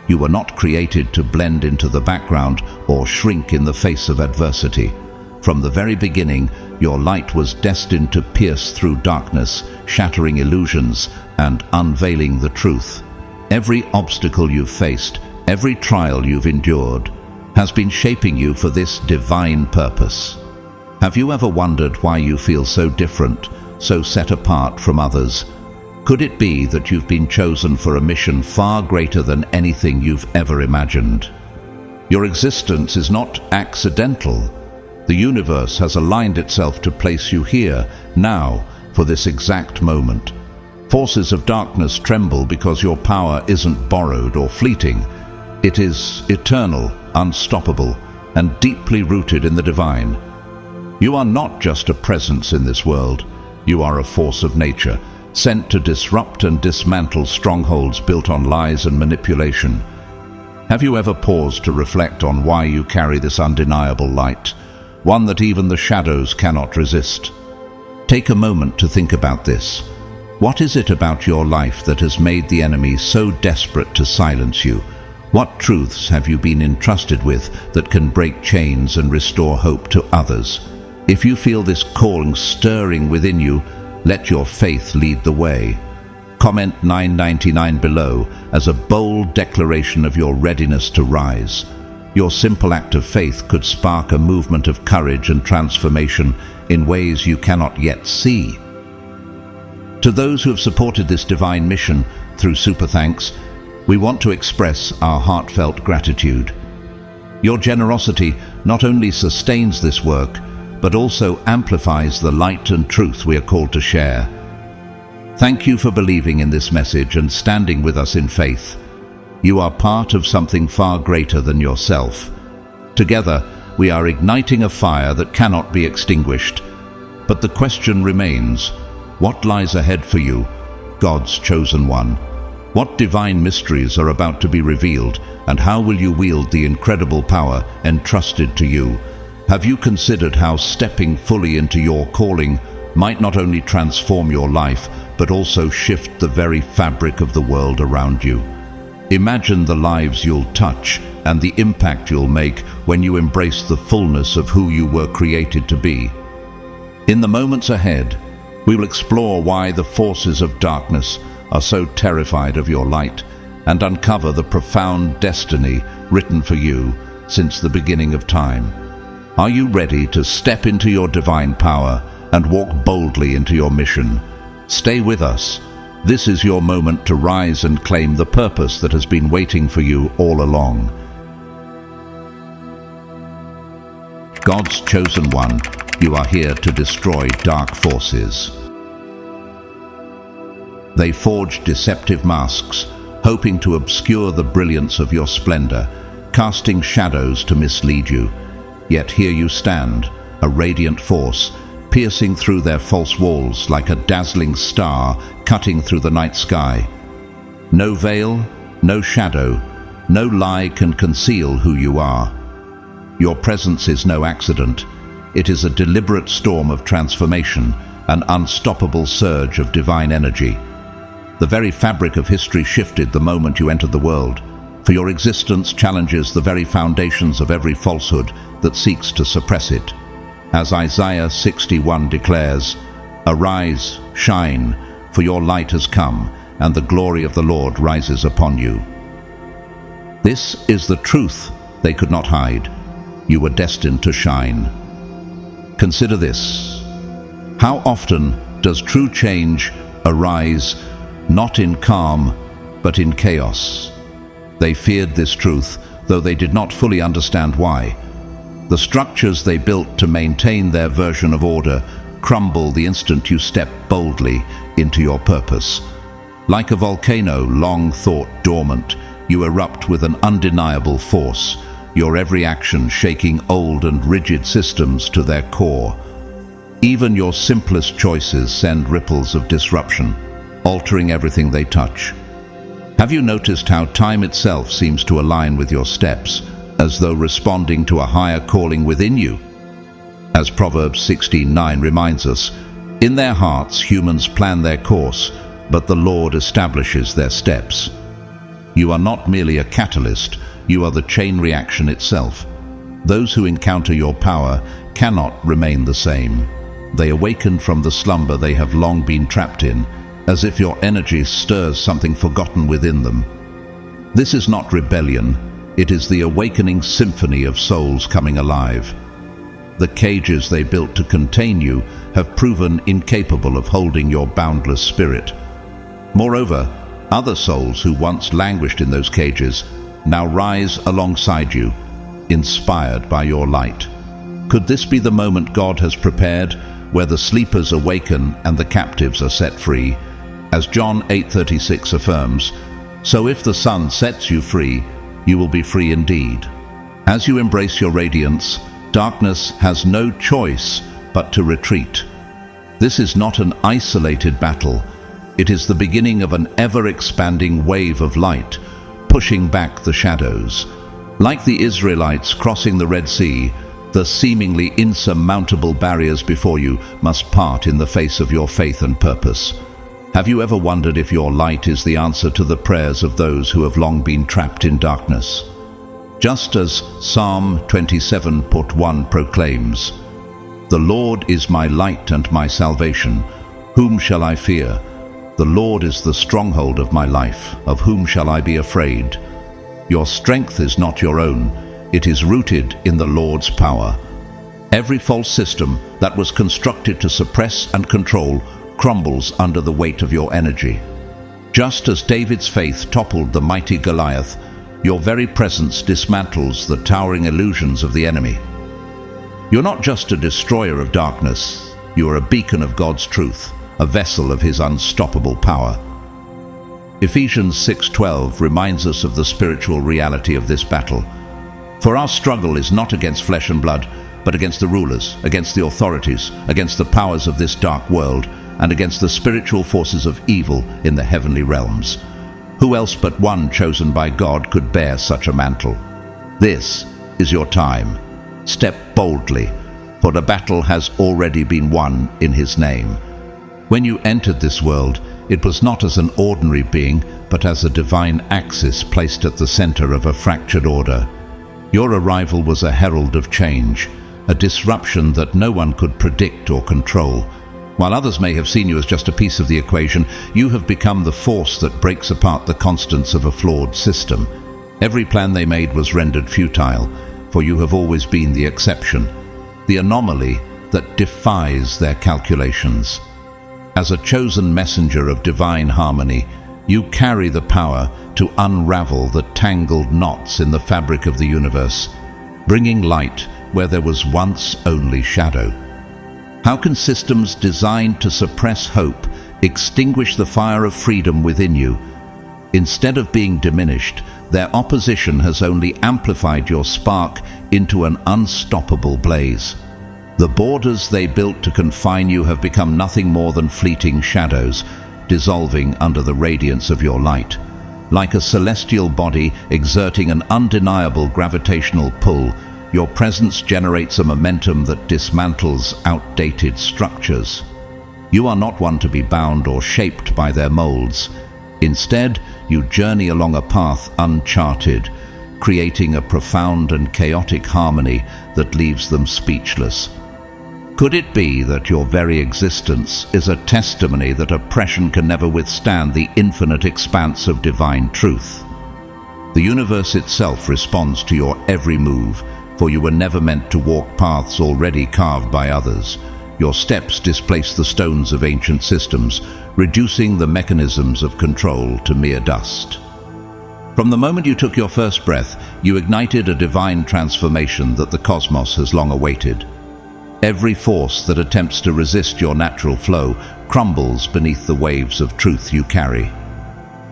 You were not created to blend into the background or shrink in the face of adversity. From the very beginning, your light was destined to pierce through darkness, shattering illusions and unveiling the truth. Every obstacle you've faced, every trial you've endured, has been shaping you for this divine purpose. Have you ever wondered why you feel so different, so set apart from others? Could it be that you've been chosen for a mission far greater than anything you've ever imagined? Your existence is not accidental. The universe has aligned itself to place you here, now, for this exact moment. Forces of darkness tremble because your power isn't borrowed or fleeting. It is eternal, unstoppable, and deeply rooted in the divine. You are not just a presence in this world. You are a force of nature, sent to disrupt and dismantle strongholds built on lies and manipulation. Have you ever paused to reflect on why you carry this undeniable light, one that even the shadows cannot resist? Take a moment to think about this. What is it about your life that has made the enemy so desperate to silence you? What truths have you been entrusted with that can break chains and restore hope to others? If you feel this calling stirring within you, let your faith lead the way. Comment 999 below as a bold declaration of your readiness to rise. Your simple act of faith could spark a movement of courage and transformation in ways you cannot yet see. To those who have supported this divine mission through Super Thanks, we want to express our heartfelt gratitude. Your generosity not only sustains this work, but also amplifies the light and truth we are called to share. Thank you for believing in this message and standing with us in faith. You are part of something far greater than yourself. Together, we are igniting a fire that cannot be extinguished. But the question remains, what lies ahead for you, God's chosen one? What divine mysteries are about to be revealed, and how will you wield the incredible power entrusted to you? Have you considered how stepping fully into your calling might not only transform your life, but also shift the very fabric of the world around you? Imagine the lives you'll touch and the impact you'll make when you embrace the fullness of who you were created to be. In the moments ahead, we will explore why the forces of darkness are so terrified of your light and uncover the profound destiny written for you since the beginning of time. Are you ready to step into your divine power and walk boldly into your mission? Stay with us. This is your moment to rise and claim the purpose that has been waiting for you all along. God's chosen one, you are here to destroy dark forces. They forge deceptive masks, hoping to obscure the brilliance of your splendor, casting shadows to mislead you. Yet here you stand, a radiant force, piercing through their false walls like a dazzling star cutting through the night sky. No veil, no shadow, no lie can conceal who you are. Your presence is no accident. It is a deliberate storm of transformation, an unstoppable surge of divine energy. The very fabric of history shifted the moment you entered the world, for your existence challenges the very foundations of every falsehood that seeks to suppress it. As Isaiah 61 declares, "Arise, shine, for your light has come, and the glory of the Lord rises upon you." This is the truth they could not hide. You were destined to shine. Consider this. How often does true change arise not in calm, but in chaos? They feared this truth, though they did not fully understand why. The structures they built to maintain their version of order crumble the instant you step boldly into your purpose. Like a volcano long thought dormant, you erupt with an undeniable force, your every action shaking old and rigid systems to their core. Even your simplest choices send ripples of disruption, altering everything they touch. Have you noticed how time itself seems to align with your steps, as though responding to a higher calling within you? As Proverbs 16:9 reminds us, in their hearts humans plan their course, but the Lord establishes their steps. You are not merely a catalyst, you are the chain reaction itself. Those who encounter your power cannot remain the same. They awaken from the slumber they have long been trapped in, as if your energy stirs something forgotten within them. This is not rebellion, it is the awakening symphony of souls coming alive. The cages they built to contain you have proven incapable of holding your boundless spirit. Moreover, other souls who once languished in those cages now rise alongside you, inspired by your light. Could this be the moment God has prepared, where the sleepers awaken and the captives are set free? As John 8:36 affirms, "So if the Son sets you free, you will be free indeed." As you embrace your radiance, darkness has no choice but to retreat. This is not an isolated battle. It is the beginning of an ever-expanding wave of light, pushing back the shadows. Like the Israelites crossing the Red Sea, the seemingly insurmountable barriers before you must part in the face of your faith and purpose. Have you ever wondered if your light is the answer to the prayers of those who have long been trapped in darkness? Just as Psalm 27:1 proclaims, "The Lord is my light and my salvation. Whom shall I fear? The Lord is the stronghold of my life. Of whom shall I be afraid?" Your strength is not your own. It is rooted in the Lord's power. Every false system that was constructed to suppress and control crumbles under the weight of your energy. Just as David's faith toppled the mighty Goliath, your very presence dismantles the towering illusions of the enemy. You're not just a destroyer of darkness, you are a beacon of God's truth, a vessel of His unstoppable power. Ephesians 6:12 reminds us of the spiritual reality of this battle. "For our struggle is not against flesh and blood, but against the rulers, against the authorities, against the powers of this dark world, and against the spiritual forces of evil in the heavenly realms." Who else but one chosen by God could bear such a mantle? This is your time. Step boldly, for the battle has already been won in His name. When you entered this world, it was not as an ordinary being, but as a divine axis placed at the center of a fractured order. Your arrival was a herald of change, a disruption that no one could predict or control. While others may have seen you as just a piece of the equation, you have become the force that breaks apart the constants of a flawed system. Every plan they made was rendered futile, for you have always been the exception, the anomaly that defies their calculations. As a chosen messenger of divine harmony, you carry the power to unravel the tangled knots in the fabric of the universe, bringing light where there was once only shadow. How can systems designed to suppress hope extinguish the fire of freedom within you? Instead of being diminished, their opposition has only amplified your spark into an unstoppable blaze. The borders they built to confine you have become nothing more than fleeting shadows, dissolving under the radiance of your light. Like a celestial body exerting an undeniable gravitational pull, your presence generates a momentum that dismantles outdated structures. You are not one to be bound or shaped by their molds. Instead, you journey along a path uncharted, creating a profound and chaotic harmony that leaves them speechless. Could it be that your very existence is a testimony that oppression can never withstand the infinite expanse of divine truth? The universe itself responds to your every move, for you were never meant to walk paths already carved by others. Your steps displace the stones of ancient systems, reducing the mechanisms of control to mere dust. From the moment you took your first breath, you ignited a divine transformation that the cosmos has long awaited. Every force that attempts to resist your natural flow crumbles beneath the waves of truth you carry.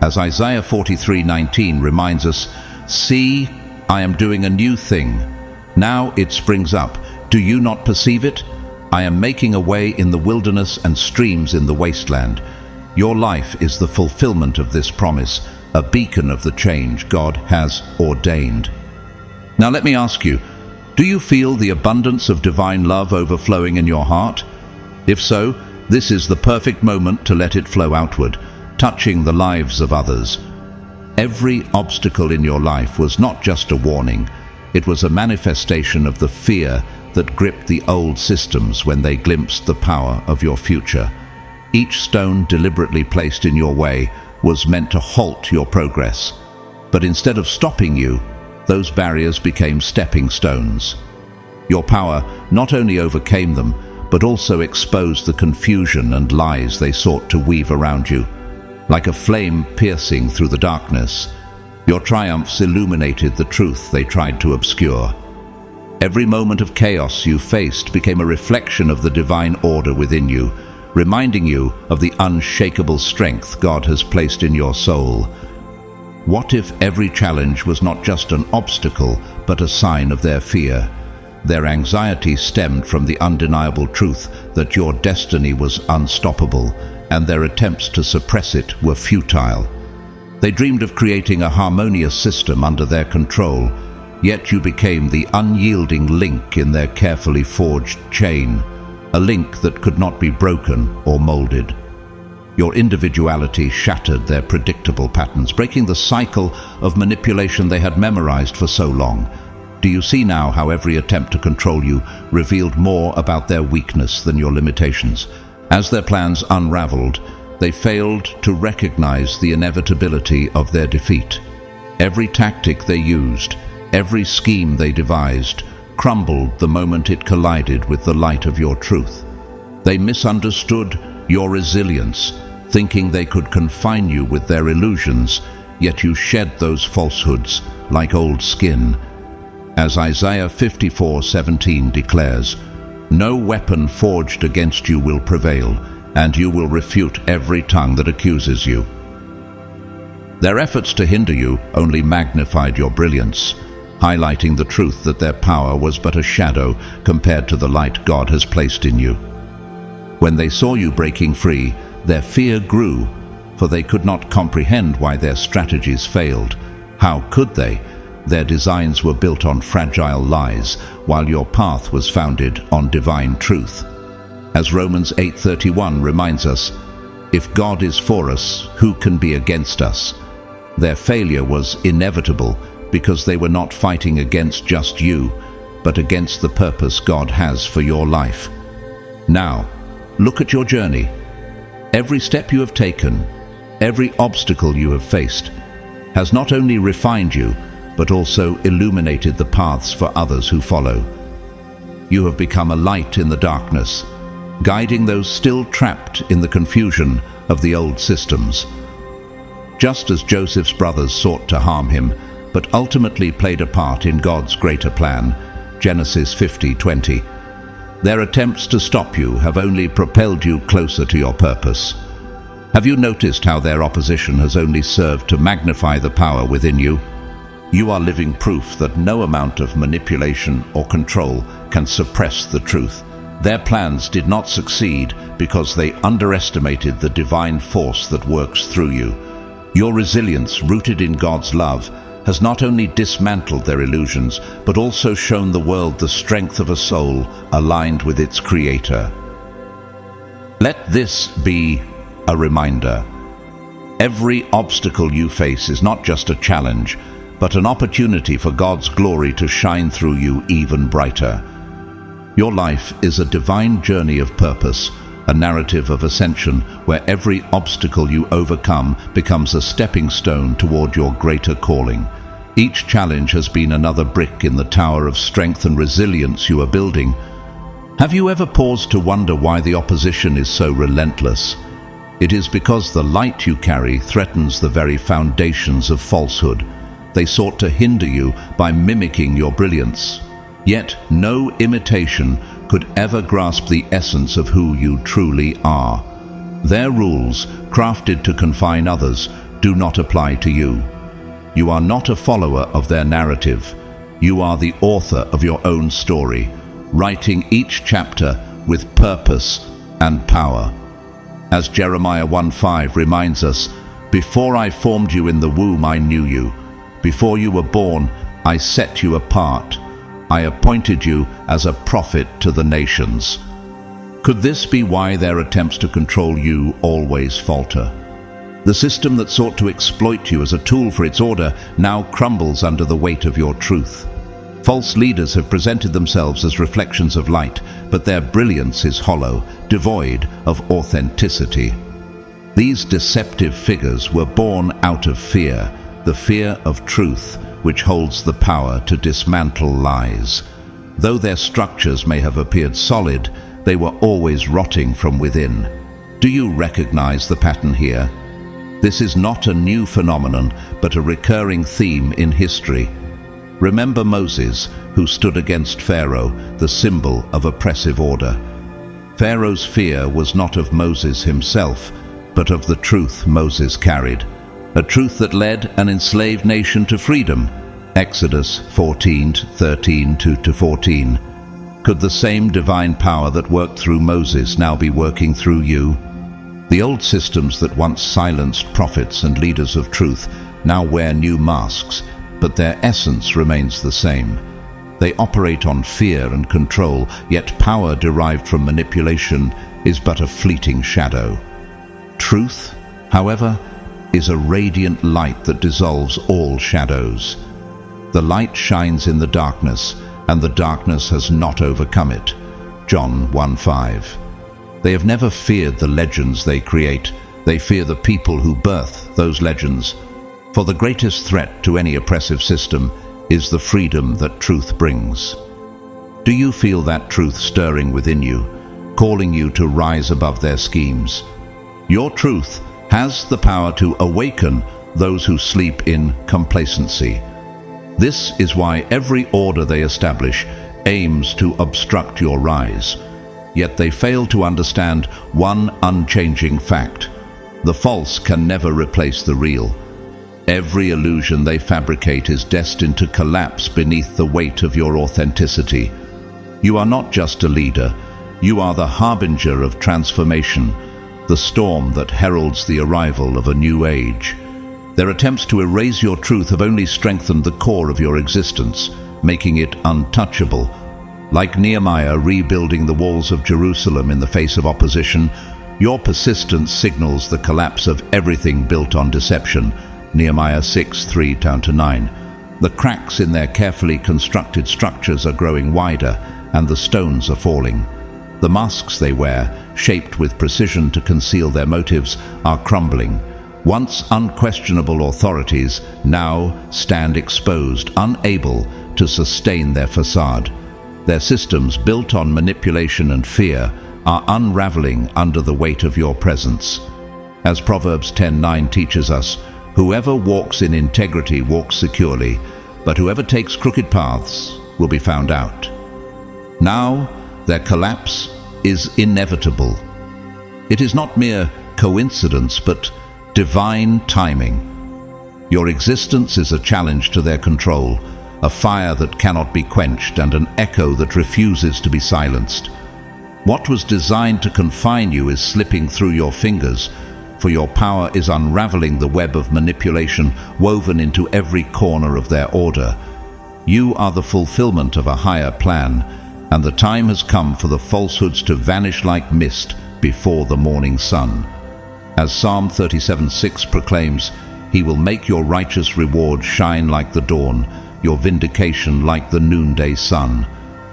As Isaiah 43:19 reminds us, "See, I am doing a new thing. Now it springs up. Do you not perceive it? I am making a way in the wilderness and streams in the wasteland." Your life is the fulfillment of this promise, a beacon of the change God has ordained. Now let me ask you, do you feel the abundance of divine love overflowing in your heart? If so, this is the perfect moment to let it flow outward, touching the lives of others. Every obstacle in your life was not just a warning, it was a manifestation of the fear that gripped the old systems when they glimpsed the power of your future. Each stone deliberately placed in your way was meant to halt your progress. But instead of stopping you, those barriers became stepping stones. Your power not only overcame them, but also exposed the confusion and lies they sought to weave around you. Like a flame piercing through the darkness, your triumphs illuminated the truth they tried to obscure. Every moment of chaos you faced became a reflection of the divine order within you, reminding you of the unshakable strength God has placed in your soul. What if every challenge was not just an obstacle, but a sign of their fear? Their anxiety stemmed from the undeniable truth that your destiny was unstoppable, and their attempts to suppress it were futile. They dreamed of creating a harmonious system under their control, yet you became the unyielding link in their carefully forged chain, a link that could not be broken or molded. Your individuality shattered their predictable patterns, breaking the cycle of manipulation they had memorized for so long. Do you see now how every attempt to control you revealed more about their weakness than your limitations? As their plans unraveled, they failed to recognize the inevitability of their defeat. Every tactic they used, every scheme they devised, crumbled the moment it collided with the light of your truth. They misunderstood your resilience, thinking they could confine you with their illusions, yet you shed those falsehoods like old skin. As Isaiah 54:17 declares, "No weapon forged against you will prevail, and you will refute every tongue that accuses you." Their efforts to hinder you only magnified your brilliance, highlighting the truth that their power was but a shadow compared to the light God has placed in you. When they saw you breaking free, their fear grew, for they could not comprehend why their strategies failed. How could they? Their designs were built on fragile lies, while your path was founded on divine truth. As Romans 8:31 reminds us, "If God is for us, who can be against us?" Their failure was inevitable because they were not fighting against just you, but against the purpose God has for your life. Now, look at your journey. Every step you have taken, every obstacle you have faced, has not only refined you, but also illuminated the paths for others who follow. You have become a light in the darkness, guiding those still trapped in the confusion of the old systems. Just as Joseph's brothers sought to harm him, but ultimately played a part in God's greater plan, Genesis 50:20, their attempts to stop you have only propelled you closer to your purpose. Have you noticed how their opposition has only served to magnify the power within you? You are living proof that no amount of manipulation or control can suppress the truth. Their plans did not succeed because they underestimated the divine force that works through you. Your resilience, rooted in God's love, has not only dismantled their illusions, but also shown the world the strength of a soul aligned with its Creator. Let this be a reminder. Every obstacle you face is not just a challenge, but an opportunity for God's glory to shine through you even brighter. Your life is a divine journey of purpose, a narrative of ascension where every obstacle you overcome becomes a stepping stone toward your greater calling. Each challenge has been another brick in the tower of strength and resilience you are building. Have you ever paused to wonder why the opposition is so relentless? It is because the light you carry threatens the very foundations of falsehood. They sought to hinder you by mimicking your brilliance. Yet no imitation could ever grasp the essence of who you truly are. Their rules, crafted to confine others, do not apply to you. You are not a follower of their narrative. You are the author of your own story, writing each chapter with purpose and power. As Jeremiah 1:5 reminds us, "Before I formed you in the womb, I knew you. Before you were born, I set you apart. I appointed you as a prophet to the nations." Could this be why their attempts to control you always falter? The system that sought to exploit you as a tool for its order now crumbles under the weight of your truth. False leaders have presented themselves as reflections of light, but their brilliance is hollow, devoid of authenticity. These deceptive figures were born out of fear, the fear of truth, which holds the power to dismantle lies. Though their structures may have appeared solid, they were always rotting from within. Do you recognize the pattern here? This is not a new phenomenon, but a recurring theme in history. Remember Moses, who stood against Pharaoh, the symbol of oppressive order. Pharaoh's fear was not of Moses himself, but of the truth Moses carried, a truth that led an enslaved nation to freedom. Exodus 14:13-14. Could the same divine power that worked through Moses now be working through you? The old systems that once silenced prophets and leaders of truth now wear new masks, but their essence remains the same. They operate on fear and control, yet power derived from manipulation is but a fleeting shadow. Truth, however, is a radiant light that dissolves all shadows. The light shines in the darkness, and the darkness has not overcome it. John 1:5. They have never feared the legends they create. They fear the people who birth those legends. For the greatest threat to any oppressive system is the freedom that truth brings. Do you feel that truth stirring within you, calling you to rise above their schemes? Your truth has the power to awaken those who sleep in complacency. This is why every order they establish aims to obstruct your rise. Yet they fail to understand one unchanging fact: the false can never replace the real. Every illusion they fabricate is destined to collapse beneath the weight of your authenticity. You are not just a leader, you are the harbinger of transformation, the storm that heralds the arrival of a new age. Their attempts to erase your truth have only strengthened the core of your existence, making it untouchable. Like Nehemiah rebuilding the walls of Jerusalem in the face of opposition, your persistence signals the collapse of everything built on deception. Nehemiah 6:3-9. The cracks in their carefully constructed structures are growing wider, and the stones are falling. The masks they wear, shaped with precision to conceal their motives, are crumbling. Once unquestionable authorities now stand exposed, unable to sustain their facade. Their systems, built on manipulation and fear, are unraveling under the weight of your presence. As Proverbs 10:9 teaches us, whoever walks in integrity walks securely, but whoever takes crooked paths will be found out. Now, their collapse is inevitable. It is not mere coincidence, but divine timing. Your existence is a challenge to their control, a fire that cannot be quenched and an echo that refuses to be silenced. What was designed to confine you is slipping through your fingers, for your power is unraveling the web of manipulation woven into every corner of their order. You are the fulfillment of a higher plan, and the time has come for the falsehoods to vanish like mist before the morning sun. As Psalm 37:6 proclaims, "He will make your righteous reward shine like the dawn, your vindication like the noonday sun."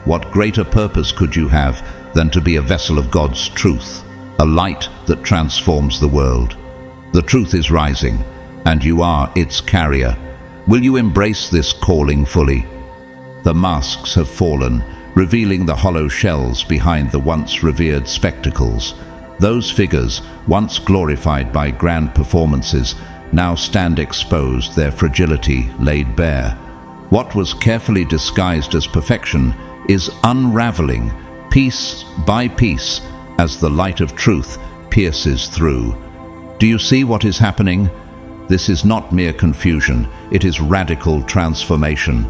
What greater purpose could you have than to be a vessel of God's truth, a light that transforms the world? The truth is rising, and you are its carrier. Will you embrace this calling fully? The masks have fallen, revealing the hollow shells behind the once revered spectacles. Those figures, once glorified by grand performances, now stand exposed, their fragility laid bare. What was carefully disguised as perfection is unraveling, piece by piece, as the light of truth pierces through. Do you see what is happening? This is not mere confusion, it is radical transformation.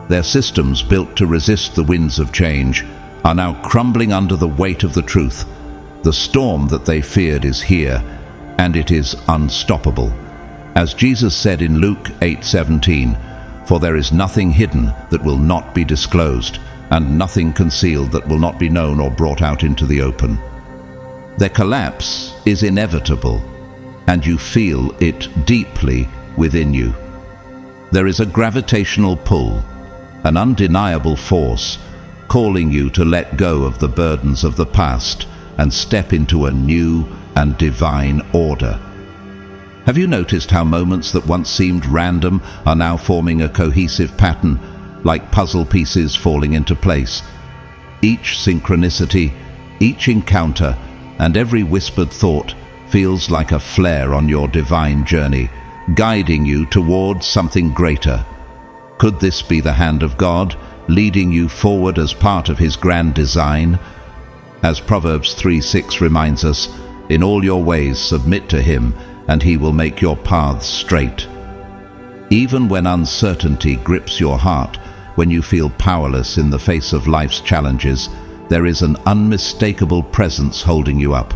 Their systems, built to resist the winds of change, are now crumbling under the weight of the truth. The storm that they feared is here, and it is unstoppable. As Jesus said in Luke 8:17, "For there is nothing hidden that will not be disclosed, and nothing concealed that will not be known or brought out into the open." Their collapse is inevitable. and you feel it deeply within you. There is a gravitational pull, an undeniable force, calling you to let go of the burdens of the past and step into a new and divine order. Have you noticed how moments that once seemed random are now forming a cohesive pattern, like puzzle pieces falling into place? Each synchronicity, each encounter, and every whispered thought feels like a flare on your divine journey, guiding you towards something greater. Could this be the hand of God, leading you forward as part of His grand design? As Proverbs 3:6 reminds us, "In all your ways submit to Him, and He will make your paths straight." Even when uncertainty grips your heart, when you feel powerless in the face of life's challenges, there is an unmistakable presence holding you up.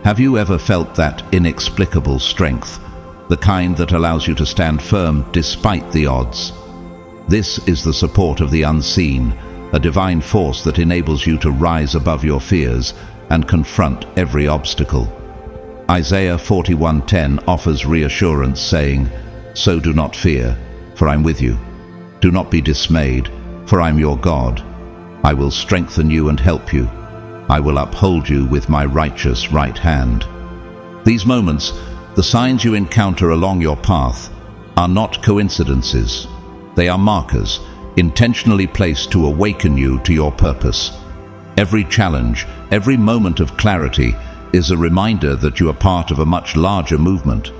Have you ever felt that inexplicable strength, the kind that allows you to stand firm despite the odds? This is the support of the unseen, a divine force that enables you to rise above your fears and confront every obstacle. Isaiah 41:10 offers reassurance, saying, "So do not fear, for I'm with you. Do not be dismayed, for I'm your God. I will strengthen you and help you. I will uphold you with my righteous right hand." These moments, the signs you encounter along your path, are not coincidences. They are markers, intentionally placed to awaken you to your purpose. Every challenge, every moment of clarity, is a reminder that you are part of a much larger movement.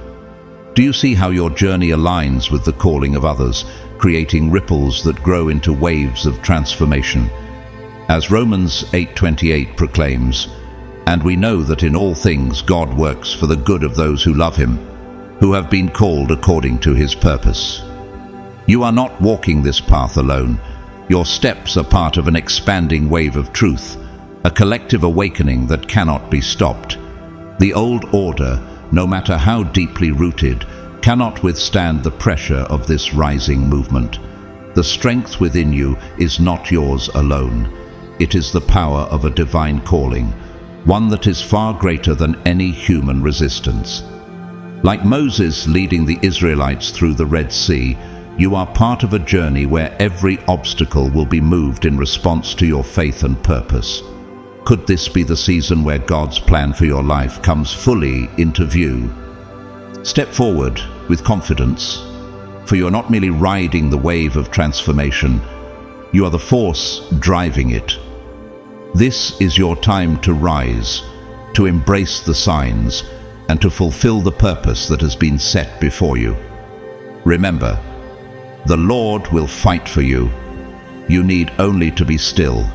Do you see how your journey aligns with the calling of others, creating ripples that grow into waves of transformation? As Romans 8:28 proclaims, "And we know that in all things God works for the good of those who love Him, who have been called according to His purpose." You are not walking this path alone. Your steps are part of an expanding wave of truth, a collective awakening that cannot be stopped. The old order, no matter how deeply rooted, cannot withstand the pressure of this rising movement. The strength within you is not yours alone. It is the power of a divine calling, one that is far greater than any human resistance. Like Moses leading the Israelites through the Red Sea, you are part of a journey where every obstacle will be moved in response to your faith and purpose. Could this be the season where God's plan for your life comes fully into view? Step forward with confidence, for you are not merely riding the wave of transformation, you are the force driving it. This is your time to rise, to embrace the signs, and to fulfill the purpose that has been set before you. Remember, the Lord will fight for you. You need only to be still.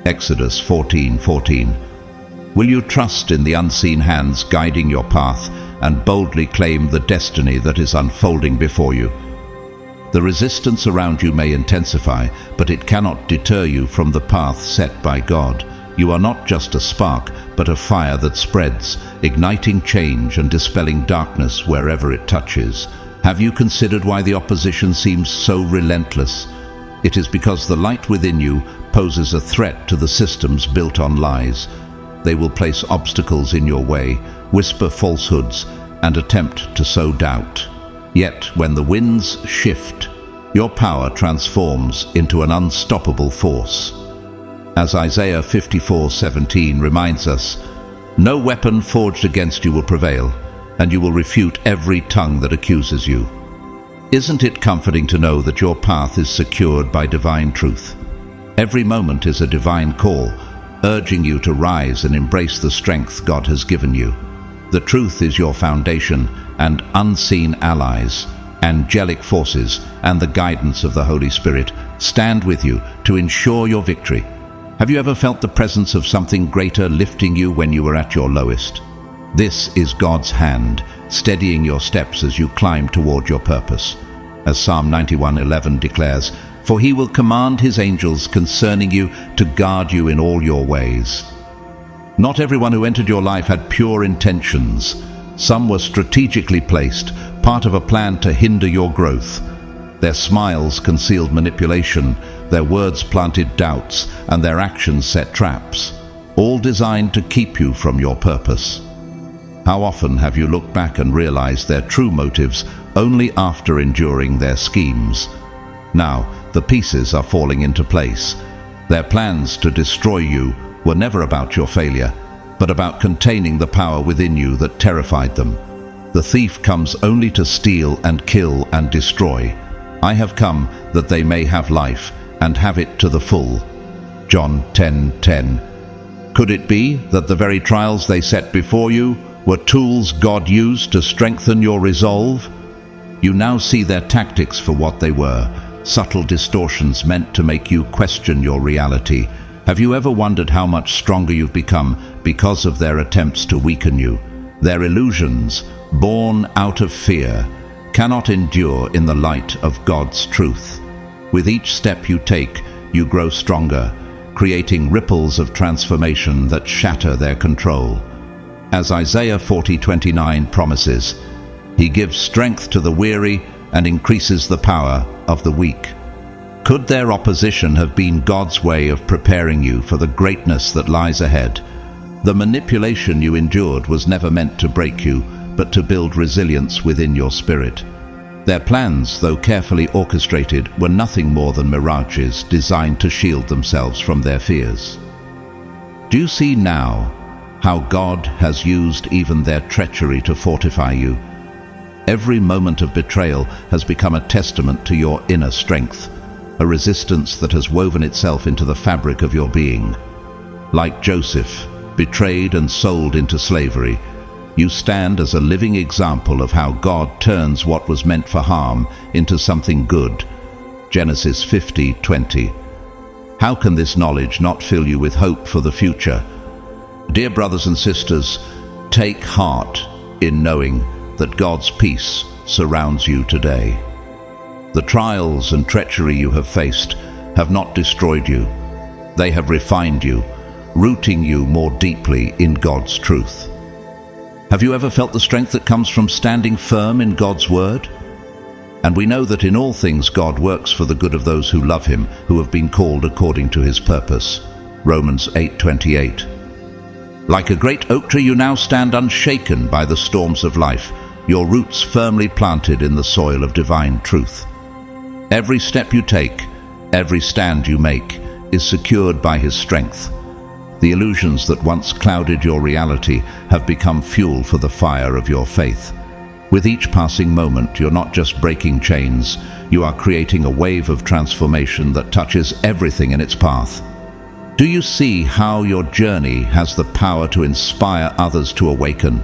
Exodus 14:14. Will you trust in the unseen hands guiding your path and boldly claim the destiny that is unfolding before you? The resistance around you may intensify, but it cannot deter you from the path set by God. You are not just a spark, but a fire that spreads, igniting change and dispelling darkness wherever it touches. Have you considered why the opposition seems so relentless? It is because the light within you poses a threat to the systems built on lies. They will place obstacles in your way, whisper falsehoods, and attempt to sow doubt. Yet, when the winds shift, your power transforms into an unstoppable force. As Isaiah 54:17 reminds us, "No weapon forged against you will prevail, and you will refute every tongue that accuses you." Isn't it comforting to know that your path is secured by divine truth? Every moment is a divine call, urging you to rise and embrace the strength God has given you. The truth is your foundation, and unseen allies, angelic forces, and the guidance of the Holy Spirit stand with you to ensure your victory. Have you ever felt the presence of something greater lifting you when you were at your lowest? This is God's hand, steadying your steps as you climb toward your purpose. As Psalm 91:11 declares, "For He will command His angels concerning you to guard you in all your ways." Not everyone who entered your life had pure intentions. Some were strategically placed, part of a plan to hinder your growth. Their smiles concealed manipulation, their words planted doubts, and their actions set traps, all designed to keep you from your purpose. How often have you looked back and realized their true motives only after enduring their schemes? Now, the pieces are falling into place. Their plans to destroy you were never about your failure, but about containing the power within you that terrified them. The thief comes only to steal and kill and destroy. I have come that they may have life and have it to the full. John 10:10. Could it be that the very trials they set before you were tools God used to strengthen your resolve? You now see their tactics for what they were, subtle distortions meant to make you question your reality. Have you ever wondered how much stronger you've become because of their attempts to weaken you? Their illusions, born out of fear, cannot endure in the light of God's truth. With each step you take, you grow stronger, creating ripples of transformation that shatter their control. As Isaiah 40:29 promises, He gives strength to the weary and increases the power of the weak. Could their opposition have been God's way of preparing you for the greatness that lies ahead? The manipulation you endured was never meant to break you, but to build resilience within your spirit. Their plans, though carefully orchestrated, were nothing more than mirages designed to shield themselves from their fears. Do you see now how God has used even their treachery to fortify you? Every moment of betrayal has become a testament to your inner strength, a resistance that has woven itself into the fabric of your being. Like Joseph, betrayed and sold into slavery, you stand as a living example of how God turns what was meant for harm into something good. Genesis 50:20. How can this knowledge not fill you with hope for the future? Dear brothers and sisters, take heart in knowing that God's peace surrounds you today. The trials and treachery you have faced have not destroyed you. They have refined you, rooting you more deeply in God's truth. Have you ever felt the strength that comes from standing firm in God's word? And we know that in all things God works for the good of those who love Him, who have been called according to His purpose. Romans 8:28. Like a great oak tree, you now stand unshaken by the storms of life, your roots firmly planted in the soil of divine truth. Every step you take, every stand you make, is secured by His strength. The illusions that once clouded your reality have become fuel for the fire of your faith. With each passing moment, you're not just breaking chains, you are creating a wave of transformation that touches everything in its path. Do you see how your journey has the power to inspire others to awaken?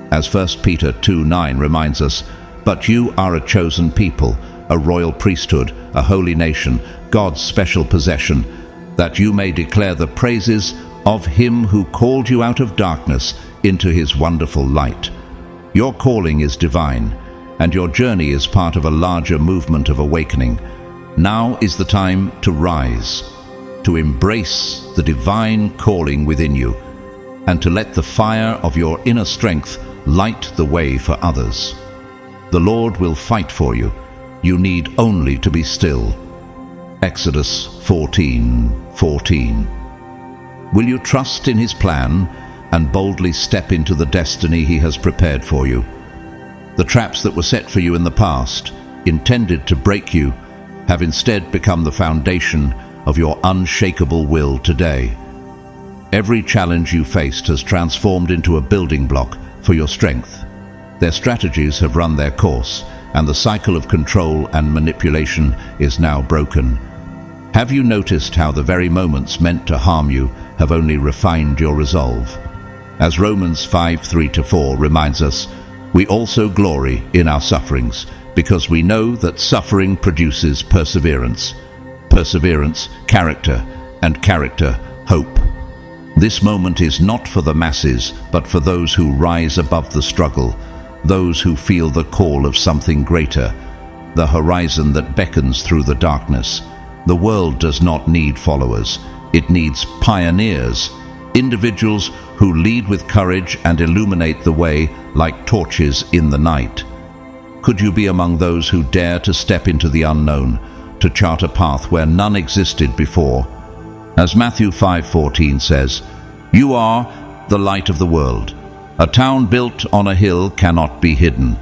As 1 Peter 2:9 reminds us, "But you are a chosen people, a royal priesthood, a holy nation, God's special possession, that you may declare the praises of Him who called you out of darkness into His wonderful light." Your calling is divine, and your journey is part of a larger movement of awakening. Now is the time to rise, to embrace the divine calling within you, and to let the fire of your inner strength light the way for others. The Lord will fight for you. You need only to be still. Exodus 14:14. Will you trust in His plan and boldly step into the destiny He has prepared for you? The traps that were set for you in the past, intended to break you, have instead become the foundation of your unshakable will today. Every challenge you faced has transformed into a building block for your strength. Their strategies have run their course, and the cycle of control and manipulation is now broken. Have you noticed how the very moments meant to harm you have only refined your resolve? As Romans 5:3-4 reminds us, we also glory in our sufferings, because we know that suffering produces perseverance. Perseverance, character, and character, hope. This moment is not for the masses, but for those who rise above the struggle, those who feel the call of something greater, the horizon that beckons through the darkness. The world does not need followers. It needs pioneers, individuals who lead with courage and illuminate the way like torches in the night. Could you be among those who dare to step into the unknown, to chart a path where none existed before? As Matthew 5:14 says, "You are the light of the world. A town built on a hill cannot be hidden.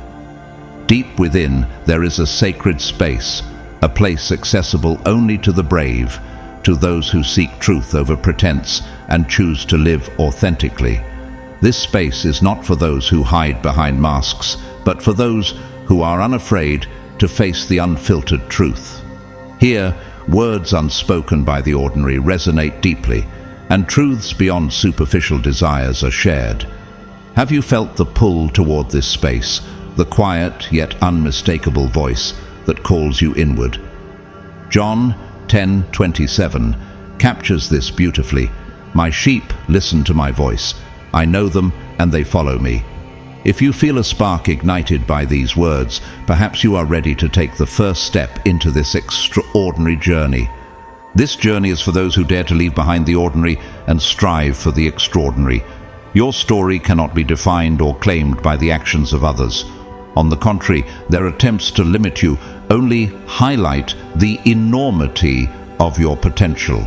Deep within, there is a sacred space, a place accessible only to the brave, to those who seek truth over pretense and choose to live authentically. This space is not for those who hide behind masks, but for those who are unafraid to face the unfiltered truth. Here, words unspoken by the ordinary resonate deeply, and truths beyond superficial desires are shared. Have you felt the pull toward this space, the quiet yet unmistakable voice that calls you inward? John 10:27 captures this beautifully. My sheep listen to my voice. I know them and they follow me. If you feel a spark ignited by these words, perhaps you are ready to take the first step into this extraordinary journey. This journey is for those who dare to leave behind the ordinary and strive for the extraordinary. Your story cannot be defined or claimed by the actions of others. On the contrary, their attempts to limit you only highlight the enormity of your potential.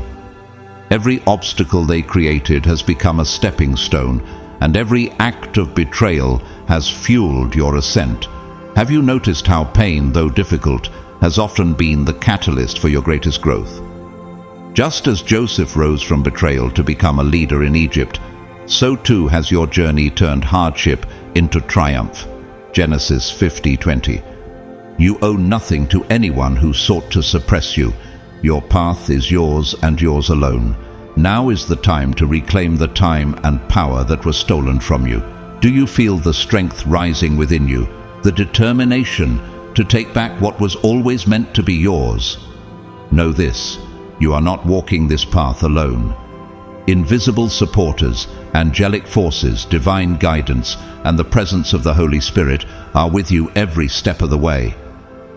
Every obstacle they created has become a stepping stone, and every act of betrayal has fueled your ascent. Have you noticed how pain, though difficult, has often been the catalyst for your greatest growth? Just as Joseph rose from betrayal to become a leader in Egypt, so too has your journey turned hardship into triumph. Genesis 50:20. You owe nothing to anyone who sought to suppress you. Your path is yours and yours alone. Now is the time to reclaim the time and power that was stolen from you. Do you feel the strength rising within you, the determination to take back what was always meant to be yours? Know this, you are not walking this path alone. Invisible supporters, angelic forces, divine guidance, and the presence of the Holy Spirit are with you every step of the way.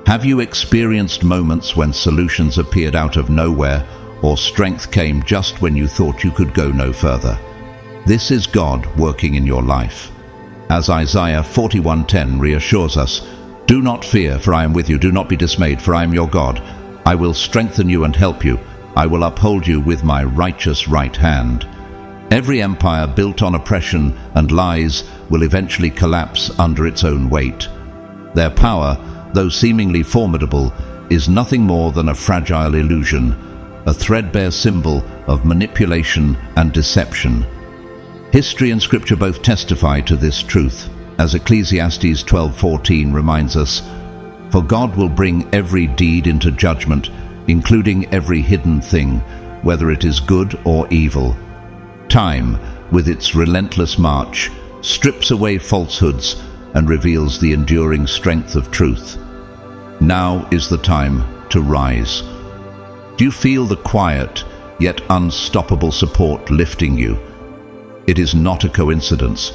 Have you experienced moments when solutions appeared out of nowhere, or strength came just when you thought you could go no further? This is God working in your life. As Isaiah 41:10 reassures us, do not fear, for I am with you. Do not be dismayed, for I am your God. I will strengthen you and help you. I will uphold you with my righteous right hand. Every empire built on oppression and lies will eventually collapse under its own weight. Their power, though seemingly formidable, is nothing more than a fragile illusion, a threadbare symbol of manipulation and deception. History and Scripture both testify to this truth, as Ecclesiastes 12:14 reminds us, "For God will bring every deed into judgment, including every hidden thing, whether it is good or evil." Time, with its relentless march, strips away falsehoods and reveals the enduring strength of truth. Now is the time to rise. Do you feel the quiet, yet unstoppable support lifting you? It is not a coincidence.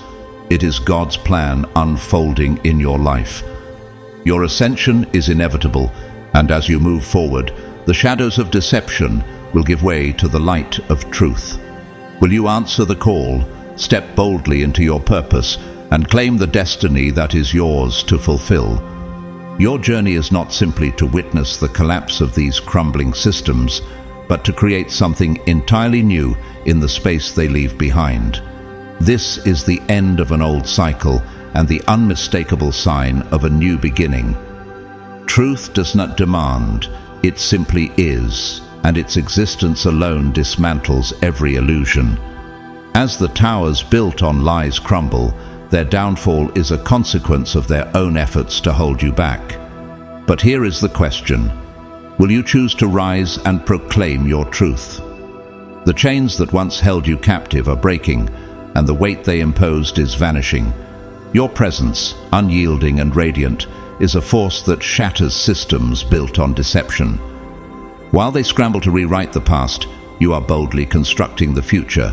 It is God's plan unfolding in your life. Your ascension is inevitable, and as you move forward, the shadows of deception will give way to the light of truth. Will you answer the call, step boldly into your purpose, and claim the destiny that is yours to fulfill? Your journey is not simply to witness the collapse of these crumbling systems, but to create something entirely new in the space they leave behind. This is the end of an old cycle and the unmistakable sign of a new beginning. Truth does not demand, it simply is, and its existence alone dismantles every illusion. As the towers built on lies crumble, their downfall is a consequence of their own efforts to hold you back. But here is the question: will you choose to rise and proclaim your truth? The chains that once held you captive are breaking, and the weight they imposed is vanishing. Your presence, unyielding and radiant, is a force that shatters systems built on deception. While they scramble to rewrite the past, you are boldly constructing the future.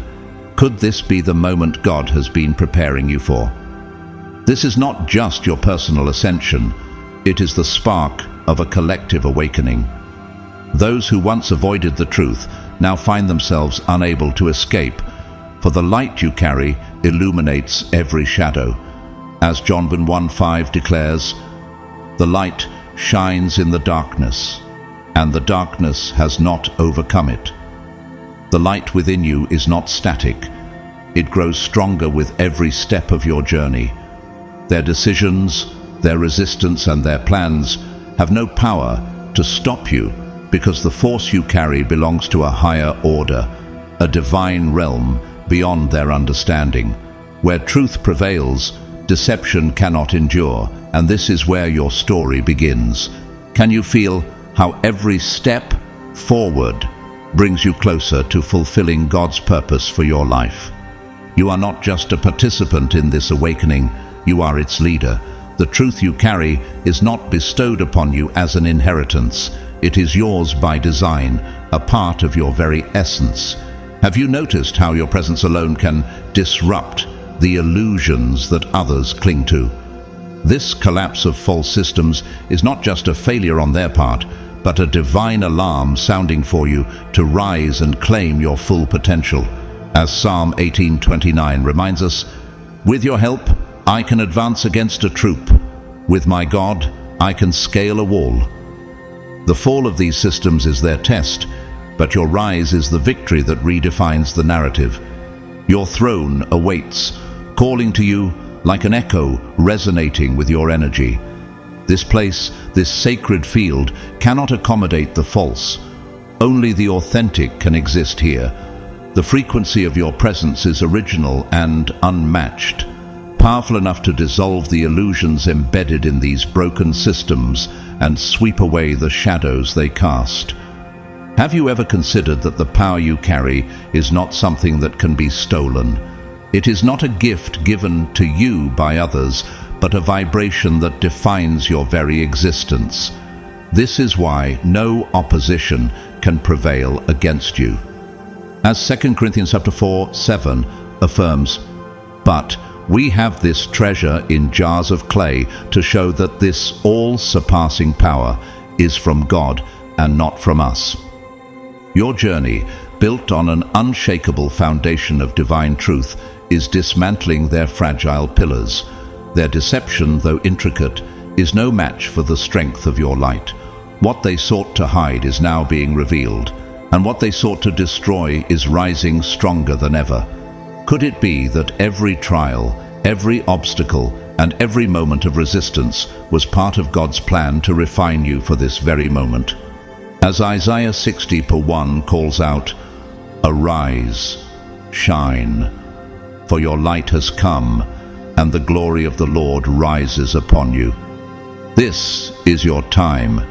Could this be the moment God has been preparing you for? This is not just your personal ascension, it is the spark of a collective awakening. Those who once avoided the truth now find themselves unable to escape, for the light you carry illuminates every shadow. As John 1:5 declares, "The light shines in the darkness, and the darkness has not overcome it." The light within you is not static. It grows stronger with every step of your journey. Their decisions, their resistance, and their plans have no power to stop you, because the force you carry belongs to a higher order, a divine realm beyond their understanding. Where truth prevails, deception cannot endure, and this is where your story begins. Can you feel how every step forward brings you closer to fulfilling God's purpose for your life? You are not just a participant in this awakening, you are its leader. The truth you carry is not bestowed upon you as an inheritance. It is yours by design, a part of your very essence. Have you noticed how your presence alone can disrupt the illusions that others cling to? This collapse of false systems is not just a failure on their part, but a divine alarm sounding for you to rise and claim your full potential. As Psalm 18:29 reminds us, "With your help, I can advance against a troop. With my God, I can scale a wall." The fall of these systems is their test, but your rise is the victory that redefines the narrative. Your throne awaits, calling to you like an echo resonating with your energy. This place, this sacred field, cannot accommodate the false. Only the authentic can exist here. The frequency of your presence is original and unmatched, powerful enough to dissolve the illusions embedded in these broken systems and sweep away the shadows they cast. Have you ever considered that the power you carry is not something that can be stolen? It is not a gift given to you by others, but a vibration that defines your very existence. This is why no opposition can prevail against you. As 2 Corinthians 4:7 affirms, "But we have this treasure in jars of clay to show that this all-surpassing power is from God and not from us." Your journey, built on an unshakable foundation of divine truth, is dismantling their fragile pillars. Their deception, though intricate, is no match for the strength of your light. What they sought to hide is now being revealed, and what they sought to destroy is rising stronger than ever. Could it be that every trial, every obstacle, and every moment of resistance was part of God's plan to refine you for this very moment? As Isaiah 60:1 calls out, "Arise, shine, for your light has come, and the glory of the Lord rises upon you." This is your time.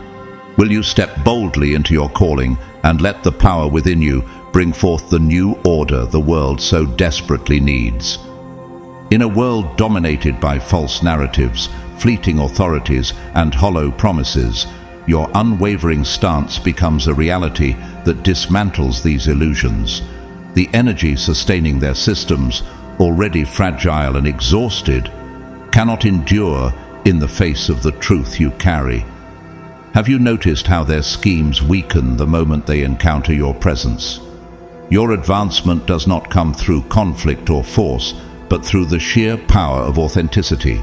Will you step boldly into your calling and let the power within you bring forth the new order the world so desperately needs? In a world dominated by false narratives, fleeting authorities, and hollow promises, your unwavering stance becomes a reality that dismantles these illusions. The energy sustaining their systems, already fragile and exhausted, cannot endure in the face of the truth you carry. Have you noticed how their schemes weaken the moment they encounter your presence? Your advancement does not come through conflict or force, but through the sheer power of authenticity.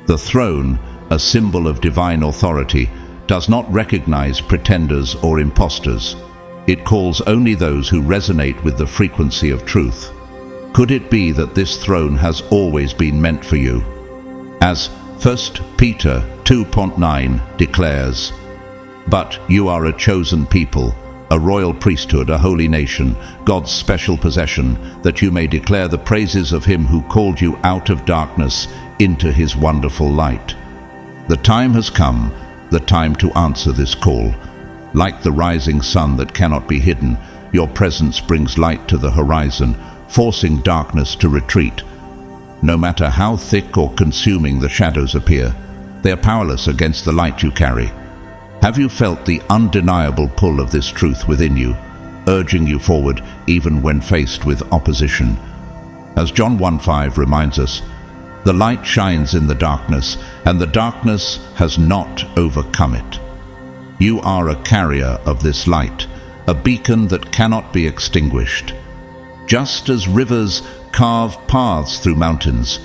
The throne, a symbol of divine authority, does not recognize pretenders or impostors. It calls only those who resonate with the frequency of truth. Could it be that this throne has always been meant for you? As 1 Peter 2:9 declares, "But you are a chosen people, a royal priesthood, a holy nation, God's special possession, that you may declare the praises of him who called you out of darkness into his wonderful light." The time has come, the time to answer this call. Like the rising sun that cannot be hidden, your presence brings light to the horizon, forcing darkness to retreat. No matter how thick or consuming the shadows appear, they are powerless against the light you carry. Have you felt the undeniable pull of this truth within you, urging you forward even when faced with opposition? As John 1:5 reminds us, "The light shines in the darkness, and the darkness has not overcome it." You are a carrier of this light, a beacon that cannot be extinguished. Just as rivers carve paths through mountains,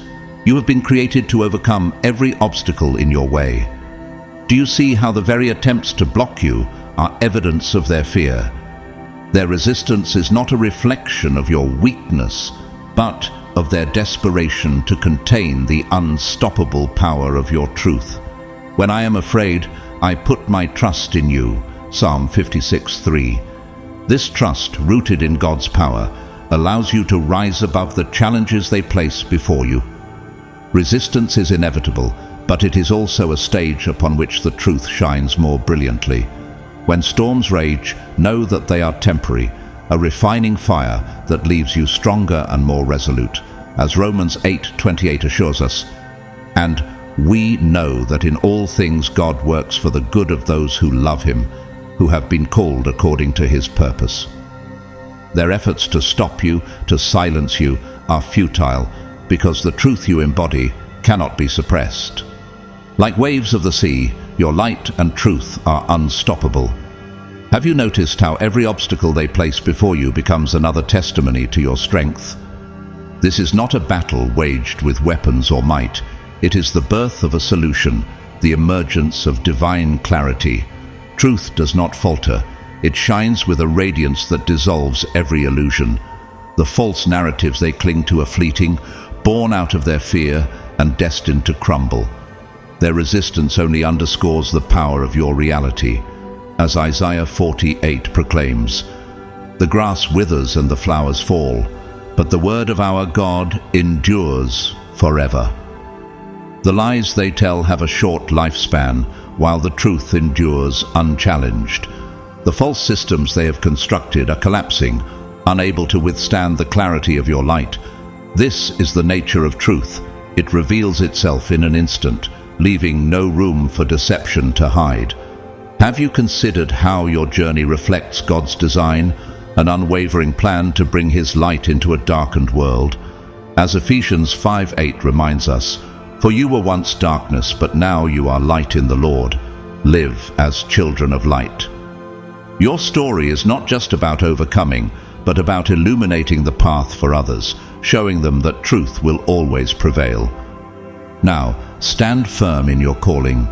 you have been created to overcome every obstacle in your way. Do you see how the very attempts to block you are evidence of their fear? Their resistance is not a reflection of your weakness, but of their desperation to contain the unstoppable power of your truth. When I am afraid, I put my trust in you. Psalm 56:3. This trust, rooted in God's power, allows you to rise above the challenges they place before you. Resistance is inevitable, but it is also a stage upon which the truth shines more brilliantly. When storms rage, know that they are temporary, a refining fire that leaves you stronger and more resolute, as Romans 8:28 assures us. And we know that in all things God works for the good of those who love him, who have been called according to his purpose. Their efforts to stop you, to silence you, are futile, because the truth you embody cannot be suppressed. Like waves of the sea, your light and truth are unstoppable. Have you noticed how every obstacle they place before you becomes another testimony to your strength? This is not a battle waged with weapons or might. It is the birth of a solution, the emergence of divine clarity. Truth does not falter. It shines with a radiance that dissolves every illusion. The false narratives they cling to are fleeting, born out of their fear and destined to crumble. Their resistance only underscores the power of your reality. As Isaiah 48 proclaims, "The grass withers and the flowers fall, but the word of our God endures forever." The lies they tell have a short lifespan, while the truth endures unchallenged. The false systems they have constructed are collapsing, unable to withstand the clarity of your light. This is the nature of truth. It reveals itself in an instant, leaving no room for deception to hide. Have you considered how your journey reflects God's design, an unwavering plan to bring his light into a darkened world? As Ephesians 5:8 reminds us, "For you were once darkness, but now you are light in the Lord. Live as children of light." Your story is not just about overcoming, but about illuminating the path for others, showing them that truth will always prevail. Now, stand firm in your calling.